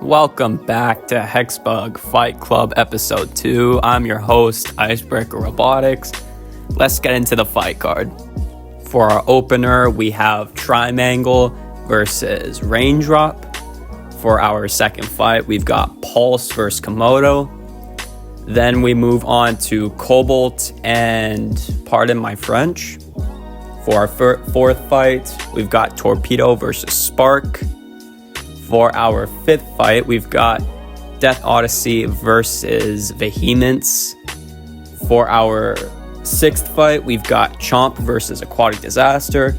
Welcome back to Hexbug Fight-Club Episode 2. I'm your host, Icebreaker Robotics. Let's get into the fight card. For our opener, we have Triangle versus Raindrop. For our second fight, we've got Pulse versus Komodo. Then we move on to Cobalt and Pardon My French. For our fourth fight, we've got Torpedo versus Spark. For our fifth fight, we've got Death Odyssey versus Vehemence. For our sixth fight, we've got Chomp versus Aquatic Disaster.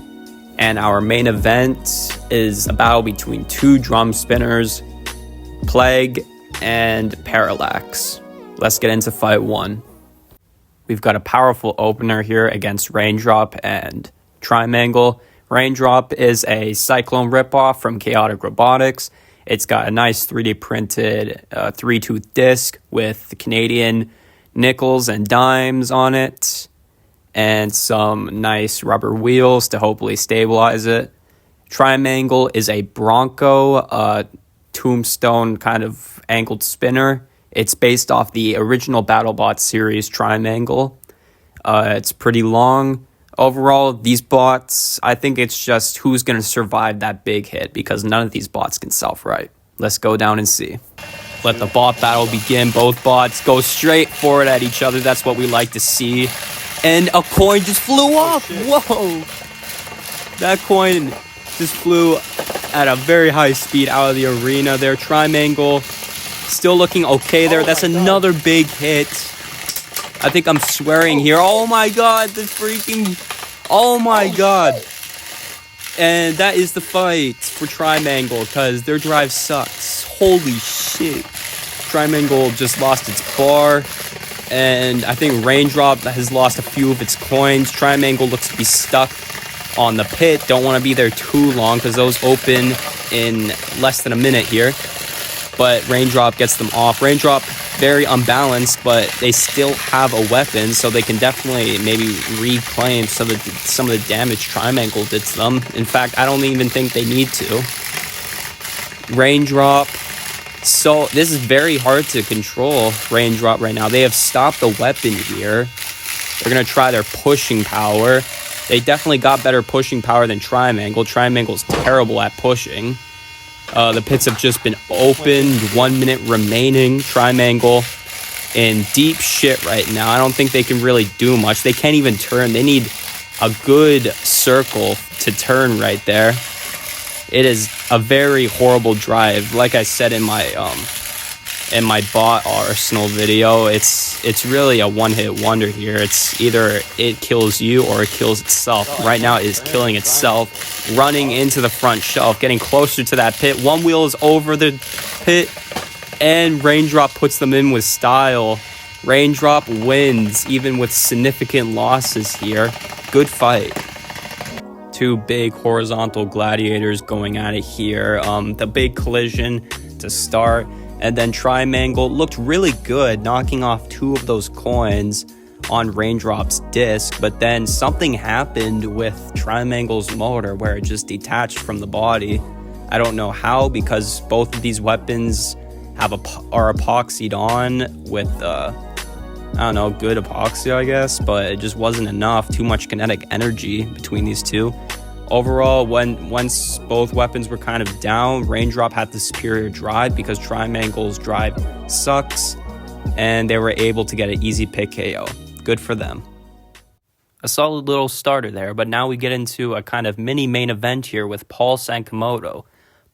And our main event is a battle between two drum spinners, Plague and Parallax. Let's get into fight one. We've got a powerful opener here against Raindrop and Triangle. Raindrop is a Cyclone ripoff from Chaotic Robotics. It's got a nice 3D printed 3-tooth disc with Canadian nickels and dimes on it, and some nice rubber wheels to hopefully stabilize it. Triangle is a Bronco tombstone kind of angled spinner. It's based off the original BattleBot series Triangle. It's pretty long. Overall, these bots, I think it's just who's going to survive that big hit, because none of these bots can self-right. Let's go down and see. Let the bot battle begin. Both bots go straight forward at each other. That's what we like to see. And a coin just flew off. Whoa! That coin just flew at a very high speed out of the arena there. Triangle still looking okay there. That's another big hit. I think I'm swearing here. Oh my god, oh my god. And that is the fight for Triangle, because their drive sucks. Holy shit. Triangle just lost its bar, and I think Raindrop has lost a few of its coins. Triangle looks to be stuck on the pit. Don't want to be there too long, because those open in less than a minute here. But Raindrop gets them off. Raindrop, very unbalanced, but they still have a weapon, so they can definitely maybe reclaim some of the damage Triangle did to them. In fact, I don't even think they need to. Raindrop. So this is very hard to control Raindrop right now. They have stopped the weapon here. They're going to try their pushing power. They definitely got better pushing power than Triangle. Triangle's terrible at pushing. The pits have just been opened. 1 minute remaining. Triangle in deep shit right now. I don't think they can really do much. They can't even turn. They need a good circle to turn right there. It is a very horrible drive. Like I said in my bot arsenal video, it's really a one-hit wonder here. It's either it kills you or it kills itself. Right now it is killing itself, running into the front shelf, getting closer to that pit. One wheel is over the pit, and Raindrop puts them in with style. Raindrop wins, even with significant losses here. Good fight. Two big horizontal gladiators going at it here. The big collision to start. And then Triangle looked really good, knocking off two of those coins on Raindrop's disc. But then something happened with Triangle's motor where it just detached from the body. I don't know how, because both of these weapons are epoxied on with, good epoxy, I guess. But it just wasn't enough. Too much kinetic energy between these two. Overall, once both weapons were kind of down, Raindrop had the superior drive because Triangle's drive sucks, and they were able to get an easy pick KO. Good for them. A solid little starter there, but now we get into a kind of mini main event here with Pulse and Komodo.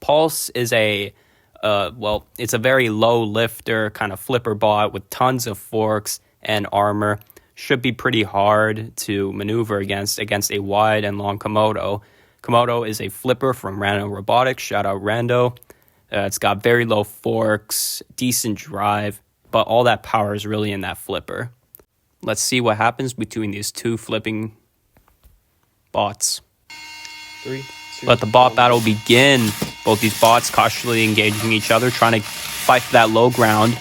Pulse is it's a very low lifter, kind of flipper bot with tons of forks and armor. Should be pretty hard to maneuver against a wide and long Komodo. Komodo is a flipper from Rando Robotics. Shout out Rando. It's got very low forks, decent drive, but all that power is really in that flipper. Let's see what happens between these two flipping bots. 3, 2, Let the bot battle begin. Both these bots cautiously engaging each other, trying to fight for that low ground.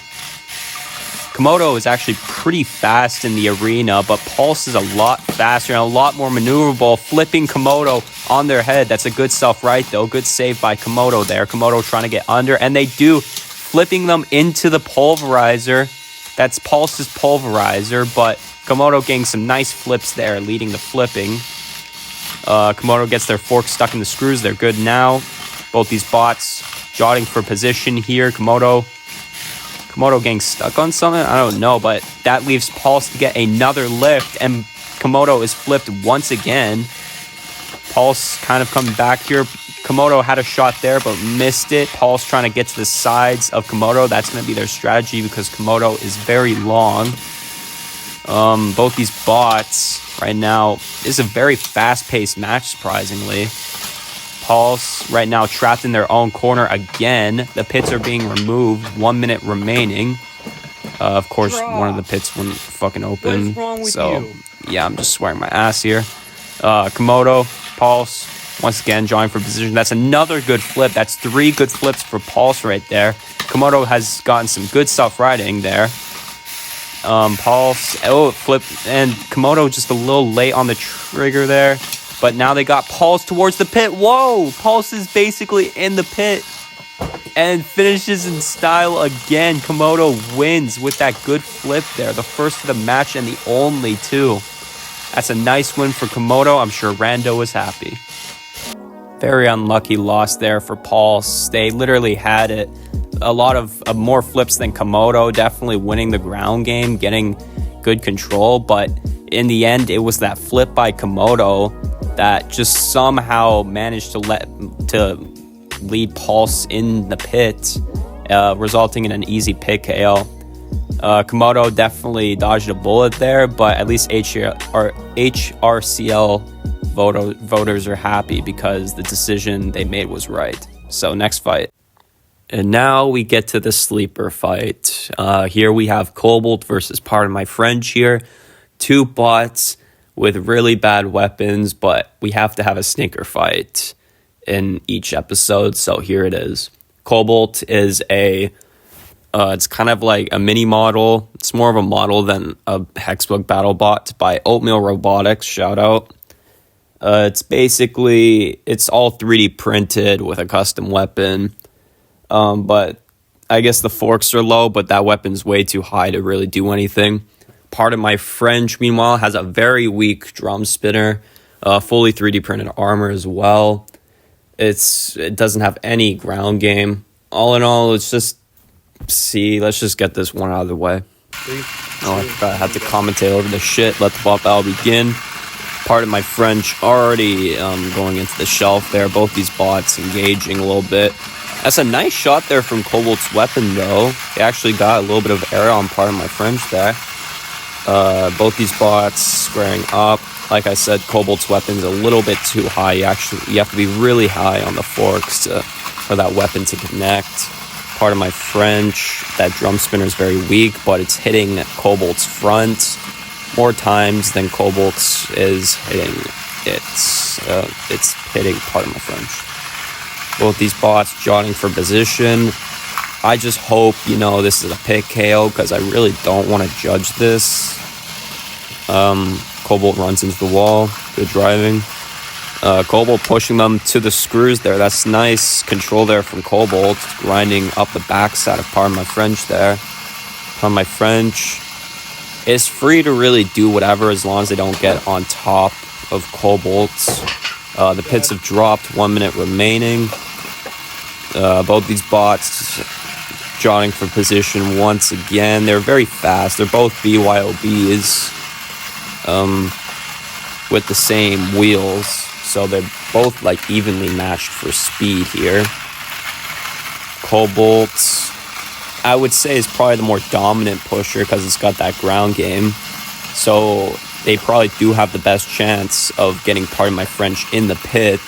Komodo is actually pretty fast in the arena, but Pulse is a lot faster and a lot more maneuverable, flipping Komodo on their head. That's a good self-right, though. Good save by Komodo there. Komodo trying to get under, and they do, flipping them into the pulverizer. That's Pulse's pulverizer, but Komodo getting some nice flips there, leading the flipping. Komodo gets their fork stuck in the screws. They're good now. Both these bots jotting for position here. Komodo getting stuck on something? I don't know, but that leaves Pulse to get another lift, and Komodo is flipped once again. Pulse kind of coming back here. Komodo had a shot there, but missed it. Pulse trying to get to the sides of Komodo. That's going to be their strategy because Komodo is very long. Both these bots right now, this is a very fast-paced match, surprisingly. Pulse right now trapped in their own corner again. The pits are being removed. 1 minute remaining. Of course, one of the pits wouldn't fucking open. So, yeah, I'm just swearing my ass here. Komodo, Pulse, once again, drawing for position. That's another good flip. That's 3 good flips for Pulse right there. Komodo has gotten some good self-riding there. Pulse, flip, and Komodo just a little late on the trigger there. But now they got Pulse towards the pit. Whoa! Pulse is basically in the pit and finishes in style again. Komodo wins with that good flip there. The first of the match and the only, too. That's a nice win for Komodo. I'm sure Rando was happy. Very unlucky loss there for Pulse. They literally had it. A lot of more flips than Komodo. Definitely winning the ground game, getting good control. But in the end, it was that flip by Komodo that just somehow managed to lead Pulse in the pit, resulting in an easy pit KO. Komodo definitely dodged a bullet there, but at least HRCL voters are happy because the decision they made was right. So next fight. And now we get to the sleeper fight. Here we have Cobalt versus Pardon My French here. 2 bots with really bad weapons, but we have to have a stinker fight in each episode, so here it is. Cobalt is it's kind of like a mini model. It's more of a model than a Hexbug battle bot by Oatmeal Robotics, shout out. It's all 3D printed with a custom weapon, but I guess the forks are low, but that weapon's way too high to really do anything. Pardon My French, meanwhile, has a very weak drum spinner, fully 3D printed armor as well. It doesn't have any ground game. All in all, let's just get this one out of the way. I have to commentate over the shit. Let the bot battle begin. Pardon My French, already going into the shelf there. Both these bots engaging a little bit. That's a nice shot there from Cobalt's weapon, though. He actually got a little bit of air on Pardon My French there. Both these bots squaring up. Like I said, Cobalt's weapon's a little bit too high. You have to be really high on the forks for that weapon to connect. Pardon My French, that drum spinner is very weak, but it's hitting Cobalt's front more times than Cobalt's is hitting it's hitting Pardon My French. Both these bots jotting for position. I just hope, this is a pick KO because I really don't want to judge this. Cobalt runs into the wall. Good driving. Cobalt pushing them to the screws there. That's nice control there from Cobalt. Grinding up the backside of Pardon My French there. Pardon My French is free to really do whatever as long as they don't get on top of Cobalt. The pits have dropped. 1 minute remaining. Both these bots jotting for position once again. They're very fast. They're both BYOBs with the same wheels. So they're both evenly matched for speed here. Cobalt, I would say, is probably the more dominant pusher because it's got that ground game. So they probably do have the best chance of getting Pardon My French in the pit.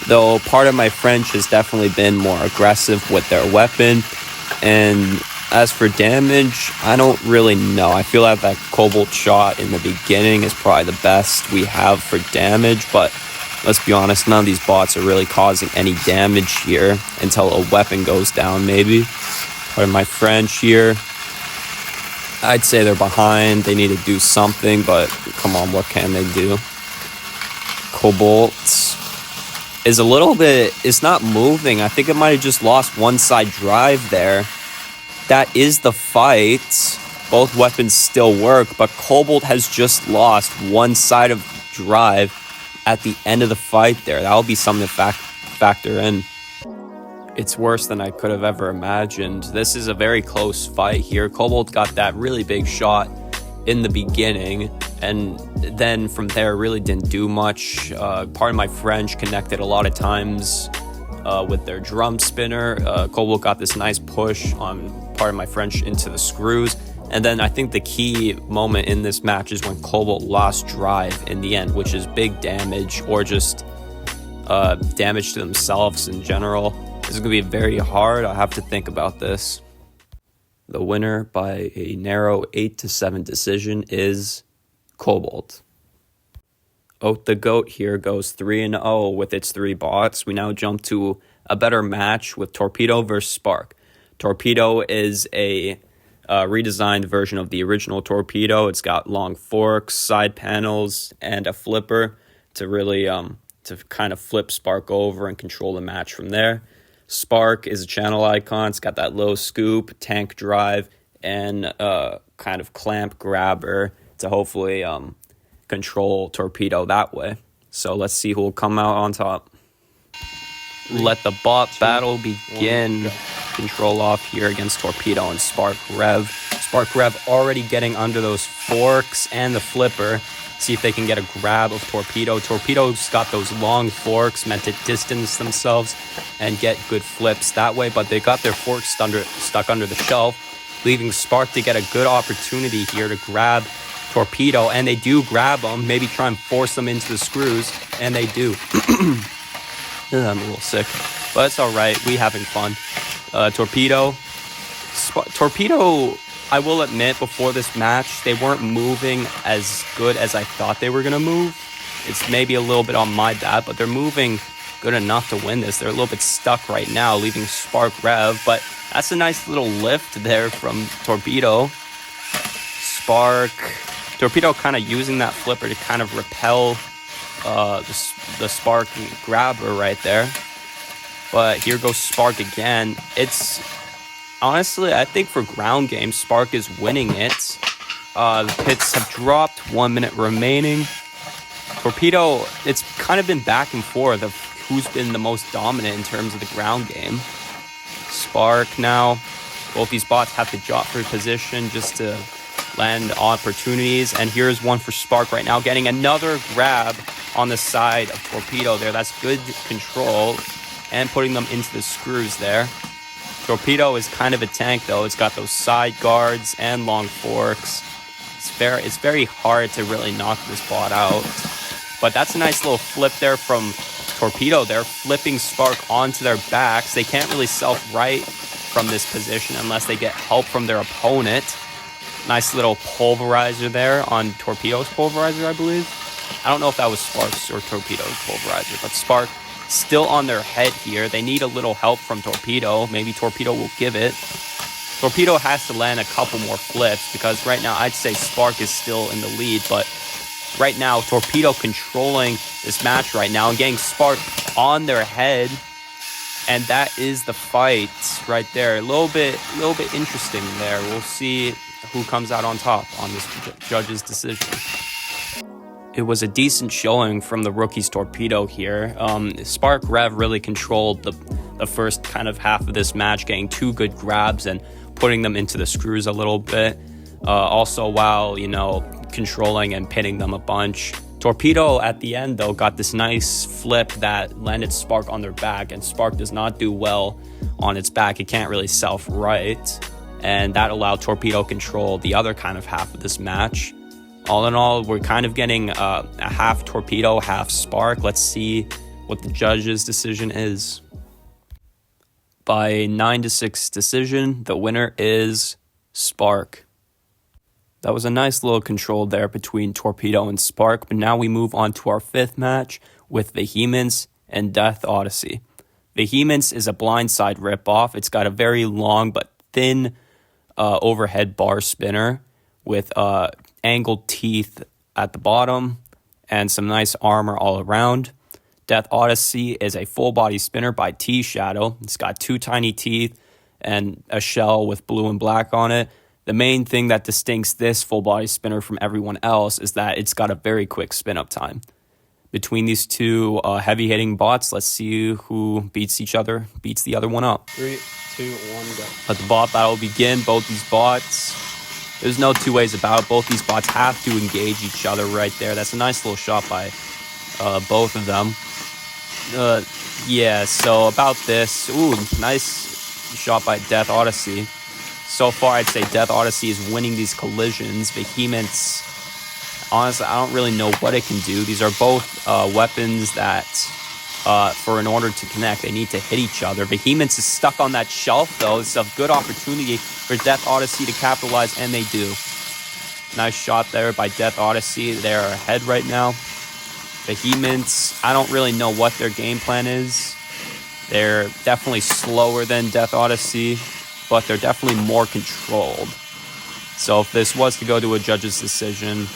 Though Pardon My French has definitely been more aggressive with their weapon. And as for damage, I don't really know. I feel like that Cobalt shot in the beginning is probably the best we have for damage. But let's be honest, none of these bots are really causing any damage here until a weapon goes down, maybe. Pardon My French here. I'd say they're behind. They need to do something, but come on, what can they do? Cobalt is a little bit, it's not moving. I think it might have just lost one side drive there. That is the fight. Both weapons still work, but Cobalt has just lost one side of drive at the end of the fight there. That'll be something to factor in. It's worse than I could have ever imagined. This is a very close fight here. Cobalt got that really big shot in the beginning, and then from there really didn't do much. Pardon my French, connected a lot of times with their drum spinner. Cobalt got this nice push on, pardon my French, into the screws. And then I think the key moment in this match is when Cobalt lost drive in the end, which is big damage or just damage to themselves in general. This is going to be very hard. I'll have to think about this. The winner by a narrow 8-7 decision is Cobalt. Oat the Goat here goes 3-0 with its 3 bots. We now jump to a better match with Torpedo versus Spark. Torpedo is a redesigned version of the original Torpedo. It's got long forks, side panels, and a flipper to really to kind of flip Spark over and control the match from there. Spark is a channel icon. It's got that low scoop, tank drive, and kind of clamp grabber to hopefully control Torpedo that way. So let's see who will come out on top. Let the bot battle begin. Control off here against Torpedo and Spark Rev. Spark Rev already getting under those forks and the flipper. See if they can get a grab of Torpedo. Torpedo's got those long forks meant to distance themselves and get good flips that way, but they got their forks stuck under the shelf, leaving Spark to get a good opportunity here to grab Torpedo, and they do grab them, maybe try and force them into the screws, and they do. I'm a little sick, but it's all right. We having fun. Torpedo, I will admit, before this match, they weren't moving as good as I thought they were going to move. It's maybe a little bit on my bad, but they're moving good enough to win this. They're a little bit stuck right now, leaving Spark Rev, but that's a nice little lift there from Torpedo. Torpedo kind of using that flipper to kind of repel the Spark grabber right there. But here goes Spark again. It's honestly, I think for ground game, Spark is winning it. The pits have dropped, 1 minute remaining. Torpedo, it's kind of been back and forth of who's been the most dominant in terms of the ground game. Spark now, both these bots have to drop for position just to land opportunities. And here's one for Spark right now, getting another grab on the side of Torpedo there. That's good control and putting them into the screws there. Torpedo is kind of a tank though. It's got those side guards and long forks. It's very hard to really knock this bot out. But that's a nice little flip there from Torpedo. They're flipping Spark onto their backs. They can't really self-right from this position unless they get help from their opponent. Nice little pulverizer there on Torpedo's pulverizer, I believe. I don't know if that was Spark's or Torpedo's pulverizer, but Spark still on their head here. They need a little help from Torpedo. Maybe Torpedo will give it. Torpedo has to land a couple more flips because right now I'd say Spark is still in the lead, but right now Torpedo controlling this match right now and getting Spark on their head, and that is the fight right there. A little bit interesting there. We'll see who comes out on top on this judge's decision. It was a decent showing from the rookie's Torpedo here. Spark Rev really controlled the first kind of half of this match, getting 2 good grabs and putting them into the screws a little bit. Also, while, controlling and pinning them a bunch. Torpedo at the end, though, got this nice flip that landed Spark on their back, and Spark does not do well on its back. It can't really self-right, and that allowed Torpedo control the other kind of half of this match. All in all, we're kind of getting a half Torpedo, half Spark. Let's see what the judge's decision is. By 9-6 decision, the winner is Spark. That was a nice little control there between Torpedo and Spark, but now we move on to our 5th match with Vehemence and Death Odyssey. Vehemence is a blindside ripoff. It's got a very long but thin overhead bar spinner, with angled teeth at the bottom and some nice armor all around. Death Odyssey is a full body spinner by T-Shadow. It's got 2 tiny teeth and a shell with blue and black on it. The main thing that distincts this full body spinner from everyone else is that it's got a very quick spin up time. Between these two heavy hitting bots, let's see who beats the other one up. 3, 2, 1, go. Let the bot battle begin. Both these bots, there's no two ways about it. Both these bots have to engage each other right there. That's a nice little shot by both of them. Yeah, so about this, ooh, nice shot by Death Odyssey. So far, I'd say Death Odyssey is winning these collisions. Vehemence, honestly, I don't really know what it can do. These are both weapons that, in order to connect, they need to hit each other. Vehemence is stuck on that shelf, though. It's a good opportunity for Death Odyssey to capitalize, and they do. Nice shot there by Death Odyssey. They're ahead right now. Vehemence, I don't really know what their game plan is. They're definitely slower than Death Odyssey, but they're definitely more controlled. So if this was to go to a judge's decision,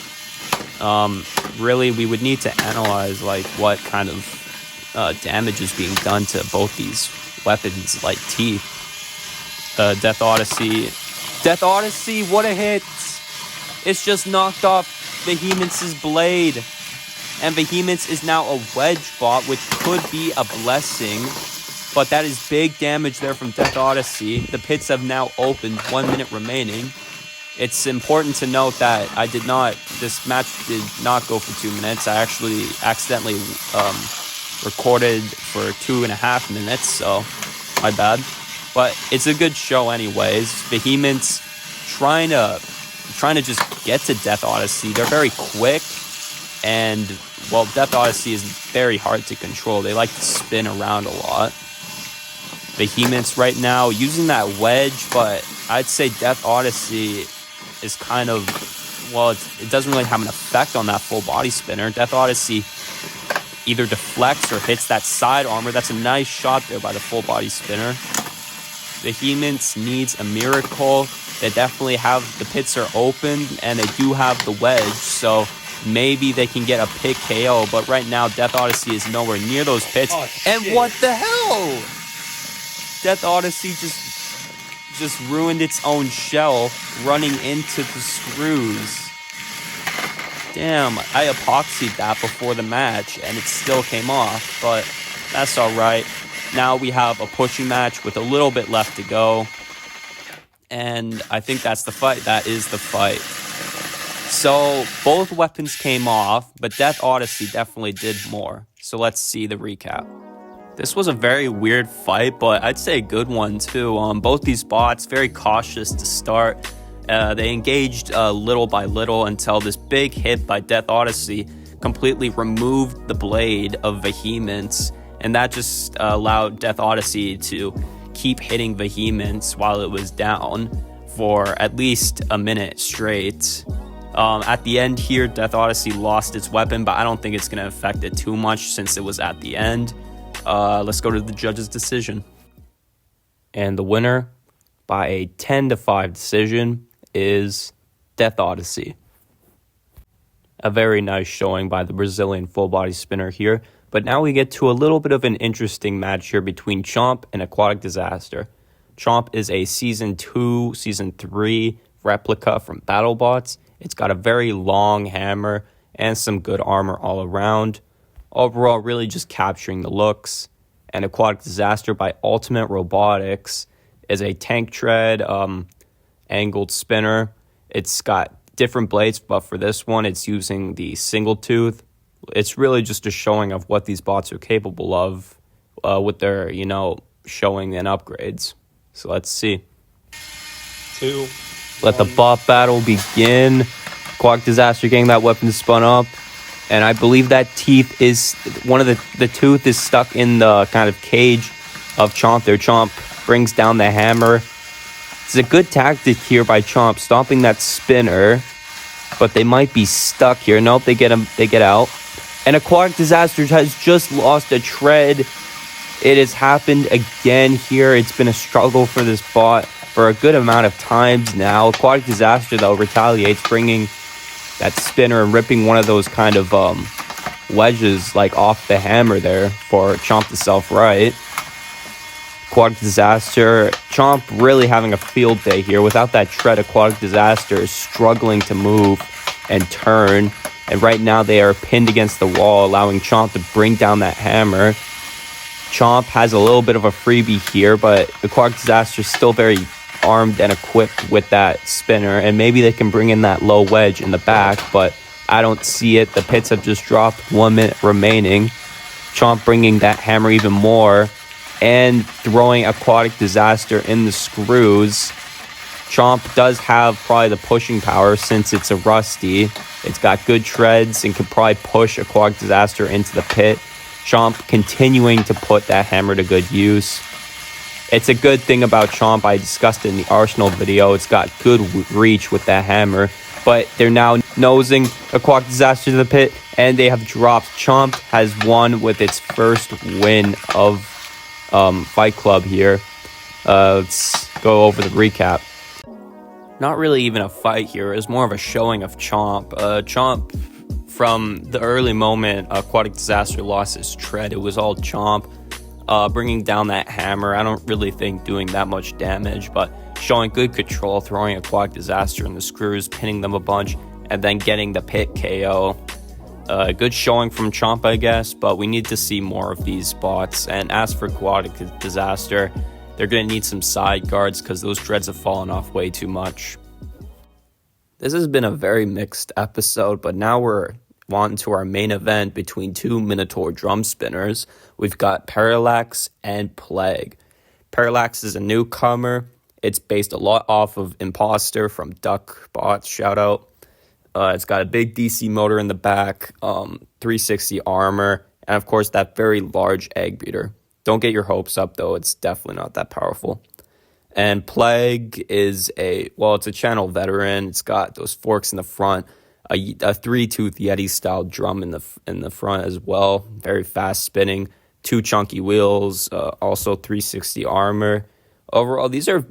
really we would need to analyze like what kind of damage is being done to both these weapons like teeth. Death Odyssey, what a hit! It's just knocked off Vehemence's blade. And Vehemence is now a wedge bot, which could be a blessing. But that is big damage there from Death Odyssey. The pits have now opened, 1 minute remaining. It's important to note that this match did not go for 2 minutes. I actually accidentally recorded for 2.5 minutes, so my bad. But it's a good show anyways. Vehemence trying to just get to Death Odyssey. They're very quick. And, well, Death Odyssey is very hard to control. They like to spin around a lot. Vehemence right now using that wedge, but I'd say Death Odyssey is kind of, well, it doesn't really have an effect on that full body spinner. Death Odyssey either deflects or hits that side armor. That's a nice shot there by the full body spinner. Vehemence needs a miracle. They definitely have, the pits are open, and they do have the wedge, so maybe they can get a pick KO, but right now Death Odyssey is nowhere near those pits. Oh, and what the hell? Death Odyssey just ruined its own shell running into the screws. Damn, I epoxied that before the match and it still came off, but that's alright. Now we have a pushing match with a little bit left to go. And I think that's the fight. That is the fight. So both weapons came off, but Death Odyssey definitely did more. So let's see the recap. This was a very weird fight, but I'd say a good one too. Both these bots, very cautious to start. They engaged little by little until this big hit by Death Odyssey completely removed the blade of Vehemence. And that just allowed Death Odyssey to keep hitting Vehemence while it was down for at least a minute straight. At the end here, Death Odyssey lost its weapon, but I don't think it's going to affect it too much since it was at the end. Let's go to the judge's decision. And the winner by a 10-5 decision is Death Odyssey. A very nice showing by the Brazilian full body spinner here. But now we get to a little bit of an interesting match here between Chomp and Aquatic Disaster. Chomp is a Season 2, Season 3 replica from BattleBots. It's got a very long hammer and some good armor all around. Overall, really just capturing the looks. And Aquatic Disaster by Ultimate Robotics is a tank tread angled spinner. It's got different blades, but for this one, it's using the single tooth. It's really just a showing of what these bots are capable of with their, showing and upgrades. So let's see. 2. Let the bot battle begin. Aquatic Disaster getting that weapon spun up. And I believe that teeth is, one of the tooth is stuck in the kind of cage of Chomp there. Chomp brings down the hammer. It's a good tactic here by Chomp, stopping that spinner. But they might be stuck here. Nope, they get out. And Aquatic Disaster has just lost a tread. It has happened again here. It's been a struggle for this bot. for a good amount of times now. Aquatic Disaster, though, retaliates, bringing that spinner and ripping one of those kind of wedges like off the hammer there for Chomp to self-right. Aquatic Disaster, Chomp really having a field day here. Without that tread, Aquatic Disaster is struggling to move and turn. And right now they are pinned against the wall, allowing Chomp to bring down that hammer. Chomp has a little bit of a freebie here, but Aquatic Disaster is still very armed and equipped with that spinner. And maybe they can bring in that low wedge in the back, but I don't see it. The pits have just dropped, 1 minute remaining. Chomp bringing that hammer even more and throwing Aquatic Disaster in the screws. Chomp does have probably the pushing power since it's a Rusty. It's got good treads and can probably push Aquatic Disaster into the pit. Chomp continuing to put that hammer to good use. It's a good thing about Chomp. I discussed it in the Arsenal video. It's got good reach with that hammer. But they're now nosing Aquatic Disaster to the pit, and they have dropped. Chomp has won with its first win of Fight Club here. Let's go over the recap. Not really even a fight here. It was more of a showing of Chomp. Chomp, from the early moment Aquatic Disaster lost his tread, it was all Chomp bringing down that hammer. I don't really think doing that much damage, but showing good control, throwing Aquatic Disaster in the screws, pinning them a bunch, and then getting the pit KO. Good showing from Chomp, I guess, but we need to see more of these spots. And as for Aquatic Disaster, they're going to need some side guards because those treads have fallen off way too much. This has been a very mixed episode, but now we're on to our main event between two Minotaur drum spinners. We've got Parallax and Plague. Parallax is a newcomer. It's based a lot off of Imposter from Duckbots, shout out. It's got a big DC motor in the back, 360 armor, and of course that very large egg beater. Don't get your hopes up though, it's definitely not that powerful. And Plague is it's a channel veteran. It's got those forks in the front, a three-tooth Yeti style drum in the front as well. Very fast spinning, 2 chunky wheels, also 360 armor. Overall, these are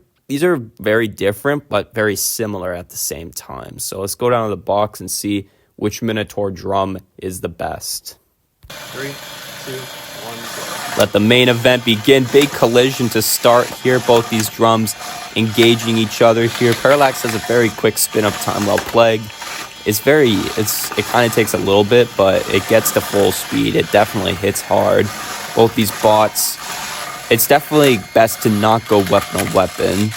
very different but very similar at the same time. So let's go down to the box and see which Minotaur drum is the best. 3, 2, 1, go. Let the main event begin. Big collision to start here. Both these drums engaging each other here. Parallax has a very quick spin up time, while Plague is it kind of takes a little bit, but it gets to full speed. It definitely hits hard. Both these bots, it's definitely best to not go weapon on weapon,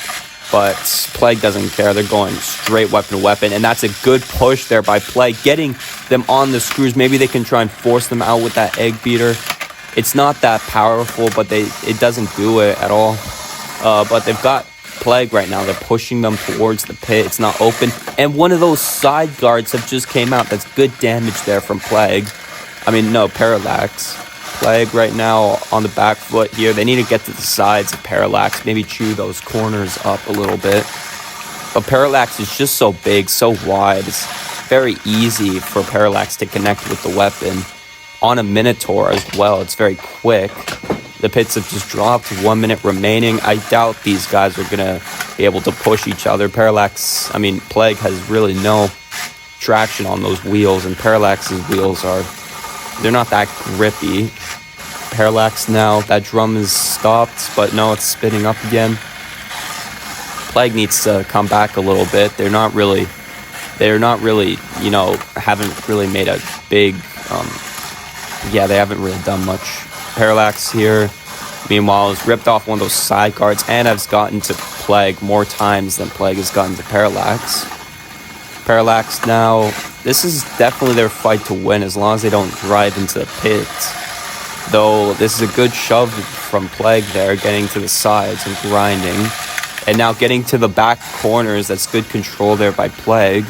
but Plague doesn't care. They're going straight weapon to weapon, and that's a good push there by Plague, getting them on the screws. Maybe they can try and force them out with that egg beater. It's not that powerful, but it doesn't do it at all. But they've got Plague right now. They're pushing them towards the pit. It's not open, and one of those side guards have just came out. That's good damage there from Plague. Parallax. Plague right now on the back foot here. They need to get to the sides of Parallax, maybe chew those corners up a little bit. But Parallax is just so big, so wide. It's very easy for Parallax to connect with the weapon. On a Minotaur as well, it's very quick. The pits have just dropped, 1 minute remaining. I doubt these guys are going to be able to push each other. Plague has really no traction on those wheels, and Parallax's wheels they're not that grippy. Parallax now, that drum is stopped, but no, it's spinning up again. Plague needs to come back a little bit. They're not really, haven't really made a big, they haven't really done much. Parallax here, meanwhile, has ripped off one of those side guards and has gotten to Plague more times than Plague has gotten to Parallax. Parallax now, this is definitely their fight to win as long as they don't drive into the pit. Though this is a good shove from Plague there, getting to the sides and grinding. And now getting to the back corners, that's good control there by Plague.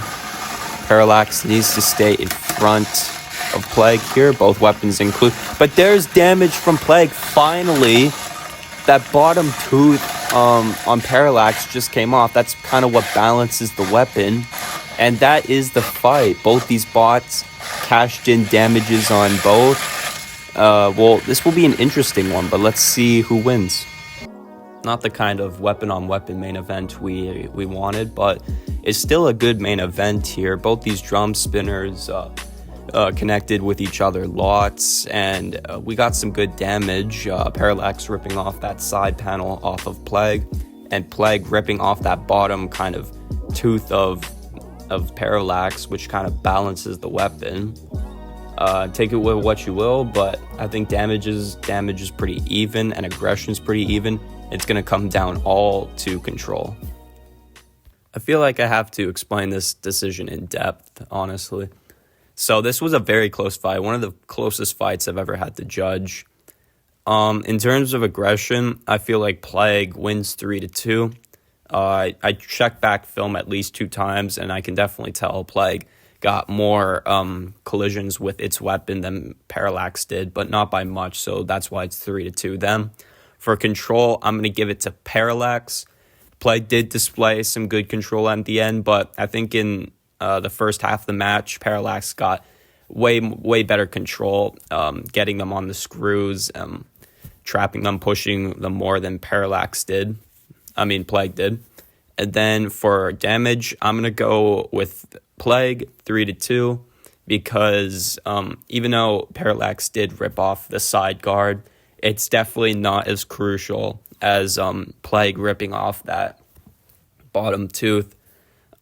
Parallax needs to stay in front of Plague here, both weapons include. But there's damage from Plague. Finally, that bottom tooth on Parallax just came off. That's kind of what balances the weapon. And that is the fight. Both these bots cashed in damages on both. This will be an interesting one, but let's see who wins. not the kind of weapon-on-weapon main event we wanted, but it's still a good main event here. Both these drum spinners connected with each other lots, and we got some good damage. Parallax ripping off that side panel off of Plague, and Plague ripping off that bottom kind of tooth of Parallax, which kind of balances the weapon. Take it with what you will, but I think damage is pretty even and aggression is pretty even. It's going to come down all to control. I feel like I have to explain this decision in depth, honestly. So this was a very close fight, one of the closest fights I've ever had to judge. In terms of aggression, I feel like Plague wins 3-2. I checked back film at least 2 times, and I can definitely tell Plague got more collisions with its weapon than Parallax did, but not by much, so that's why it's 3-2 them. For control, I'm going to give it to Parallax. Plague did display some good control at the end, but I think in the first half of the match, Parallax got way better control, getting them on the screws, trapping them, pushing them more than Plague did. And then for damage, I'm going to go with Plague 3-2 because even though Parallax did rip off the side guard, it's definitely not as crucial as Plague ripping off that bottom tooth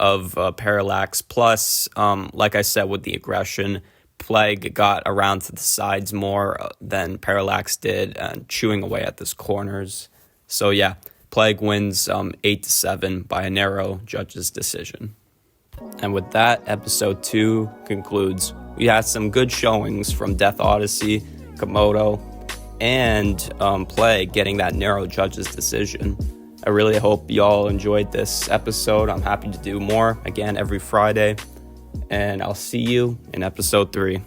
of Parallax. Plus, like I said, with the aggression, Plague got around to the sides more than Parallax did, and chewing away at those corners. So yeah, Plague wins 8-7 by a narrow judge's decision. And with that, episode 2 concludes. We had some good showings from Death Odyssey, Komodo, and Plague getting that narrow judge's decision. I really hope y'all enjoyed this episode. I'm happy to do more, again, every Friday. And I'll see you in episode 3.